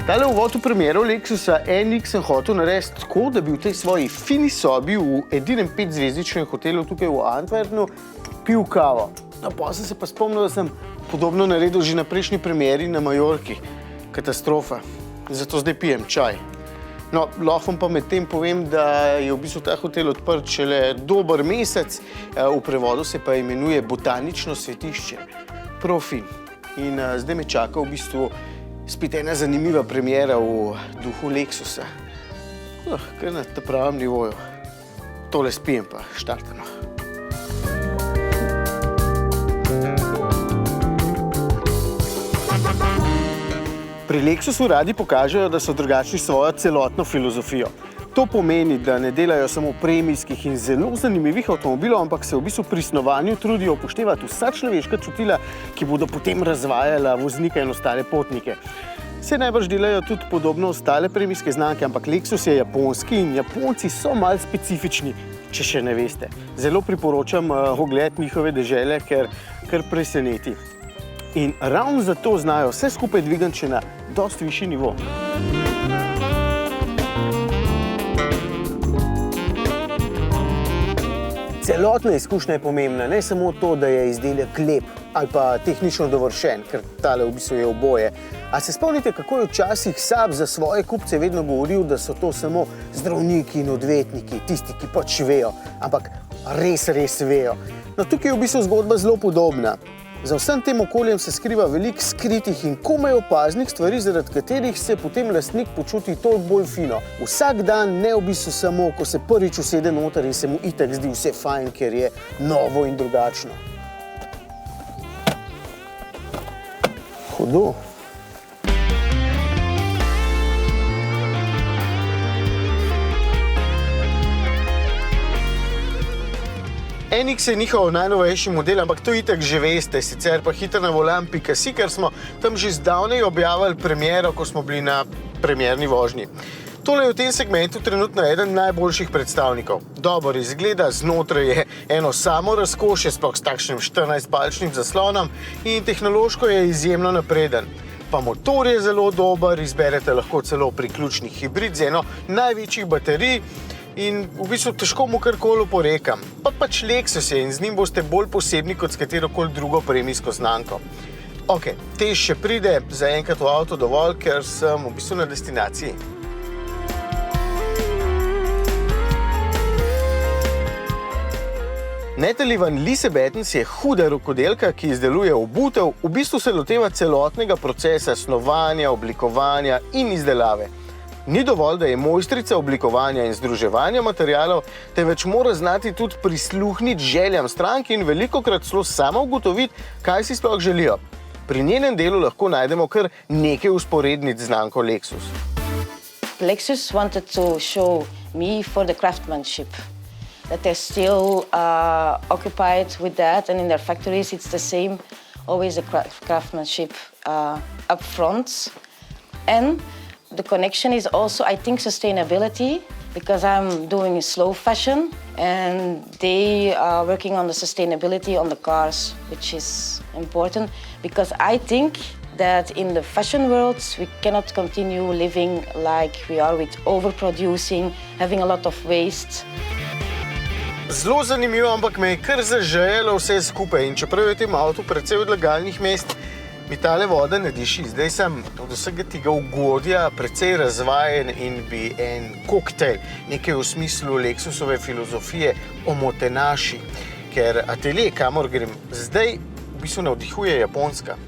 Tale uvod v premiero Lexusa NX sem hotel narediti tako, da bi v tej svoji fini sobi v edinem 5-zvezdičnem hotelu tukaj v Antwerpnu pil kavo. No, potem sem se pa spomnil, da sem podobno naredil že na prejšnji premieri na Majorki. Katastrofa. Zato zdaj pijem čaj. No, lahko pa medtem povem, da je v bistvu ta hotel odprt šele dober mesec, v prevodu se pa imenuje Botanično svetišče. Prav fin. In zdaj me čaka v bistvu spet ena zanimiva premiera v duhu Lexusa. Kar na ta pravem nivoju. Tole spijem pa štartano. Pri Lexusu radi pokažejo, da so drugačni svojo celotno filozofijo. To pomeni, da ne delajo samo premijskih in zelo zanimivih avtomobilov, ampak se v bistvu pri snovanju trudijo upoštevati vsa človeška čutila, ki bodo potem razvajala voznika in ostale potnike. Se najbrž delajo tudi podobno ostale premijske znamke, ampak Lexus je japonski in Japonci so malo specifični, če še ne veste. Zelo priporočam ogled njihove dežele, ker kar preseneti. In ravno zato znajo vse skupaj dvigati še na dosti višji nivo. Celotna izkušnja je pomembna, ne samo to, da je izdelek lep ali pa tehnično dovršen, ker tale v bistvu je oboje. A se spomnite, kako je včasih Saab za svoje kupce vedno govoril, da so to samo zdravniki in odvetniki, tisti, ki pač vejo, ampak res vejo. No, tukaj je v bistvu zgodba zelo podobna. Za vsem tem okoljem se skriva veliko skritih in komaj opaznih stvari, zaradi katerih se potem lastnik počuti toliko bolj fino. Vsak dan, ne v bistvu samo, ko se prvič usede noter in se mu itak zdi vse fajn, ker je novo in drugačno. Hudo. NX je njihov najnovejši model, ampak to itak že veste, sicer pa hiternavolan.si, ker smo tam že zdavnej objavili premiero, ko smo bili na premierni vožnji. Tole je v tem segmentu trenutno eden najboljših predstavnikov. Dobro izgleda, znotraj je eno samo razkošje, sploh s takšnim 14-palčnim zaslonom in tehnološko je izjemno napreden. Pa motor je zelo dober, izberete lahko celo priključni hibrid z eno največjih baterij, in v bistvu težko mu karkoli oporekam. Pa pač Lexus je in z njim boste bolj posebni kot s katerokoli drugo premijsko znamko. Ok, tež še pride, zaenkrat v avto dovolj, ker sem v bistvu na destinaciji. Natalie Van Liesebetens je huda rokodelka, ki izdeluje obutev, v bistvu se loteva celotnega procesa snovanja, oblikovanja in izdelave. Ni dovolj, da je mojstrica oblikovanja in združevanja materialov, temveč mora znati tudi prisluhniti željam strank in velikokrat celo sama ugotoviti, kaj si sploh želijo. Pri njenem delu lahko najdemo kar nekaj usporednic z znamko Lexus. Lexus wanted to show me for the craftsmanship, that they're still occupied with that, and in their factories it's the same, always the craftsmanship up front. And the connection is also, I think, sustainability, because I'm doing slow fashion and they are working on the sustainability on the cars, which is important, because I think that in the fashion world we cannot continue living like we are, with overproducing, having a lot of waste. Zelo zanimivo, ampak me je kar zažejalo vse skupaj in čeprav je v tem avtu precej odlagalnih mest, mi tale voda ne diši. Zdaj sem od vsega tega ugodja precej razvajen in bi en koktejl, nekaj v smislu Lexusove filozofije omotenaši, ker atelje, kamor grem zdaj, v bistvu navdihuje Japonska.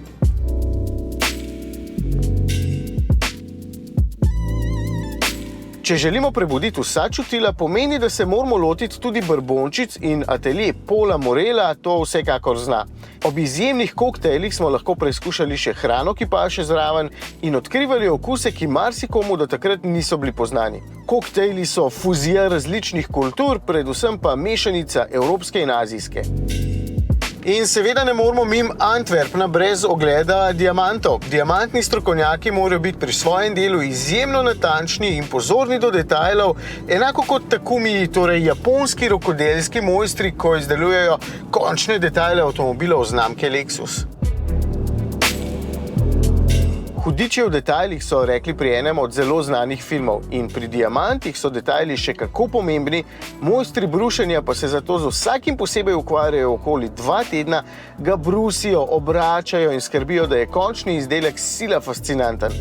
Če želimo prebuditi vsa čutila, pomeni, da se moramo lotiti tudi brbončic in atelje Paula Morela to vsekakor zna. Ob izjemnih koktejlih smo lahko preizkušali še hrano, ki paše zraven, in odkrivali okuse, ki marsikomu do takrat niso bili poznani. Koktejli so fuzija različnih kultur, predvsem pa mešanica evropske in azijske. In seveda ne moramo mimo Antwerpna brez ogleda diamantov. Diamantni strokovnjaki morajo biti pri svojem delu izjemno natančni in pozorni do detajlov, enako kot Takumi, torej japonski rokodelski mojstri, ko izdelujejo končne detajle avtomobilov znamke Lexus. Hudiče v detajlih so rekli pri enem od zelo znanih filmov in pri diamantih so detajli še kako pomembni, mojstri brušenja pa se zato z vsakim posebej ukvarjajo okoli 2 tedna, ga brusijo, obračajo in skrbijo, da je končni izdelek sila fascinanten.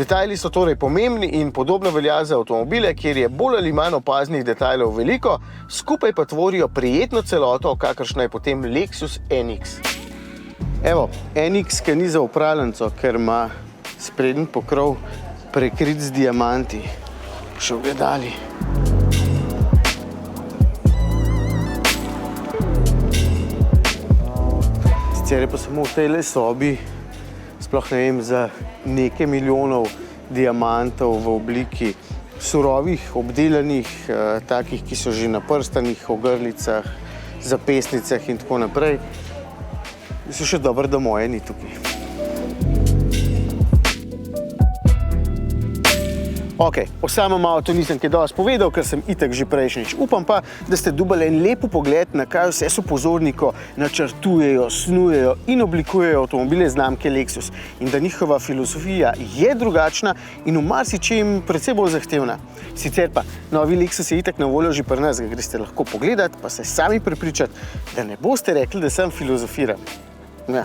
Detajli so torej pomembni in podobno velja za avtomobile, kjer je bolj ali manj opaznih detajlov veliko, skupaj pa tvorijo prijetno celoto, kakršna je potem Lexus NX. Evo, NX, ki ni za upravljanco, ker ima sprednji pokrov prekrit z diamanti. Še ogledali. Sicer je pa samo v tej sobi, sploh ne vem, za nekaj milijonov diamantov v obliki surovih, obdelanih, takih, ki so že na prstanih, ogrlicah, zapestnicah in tako naprej. So še dobro, da moje ni tukaj. Ok, o samem avtu nisem kaj dosti povedal, ker sem itak že prejšnjič. Upam pa, da ste dobili en lep pogled na kaj vse so pozorniko načrtujejo, snujejo in oblikujejo avtomobile znamke Lexus in da njihova filozofija je drugačna in v marsičem precej bolj zahtevna. Sicer pa, novi Lexus je itak na voljo že pri nas, ga greste lahko pogledat, pa se sami prepričati, da ne boste rekli, da sem filozofiram. Ja.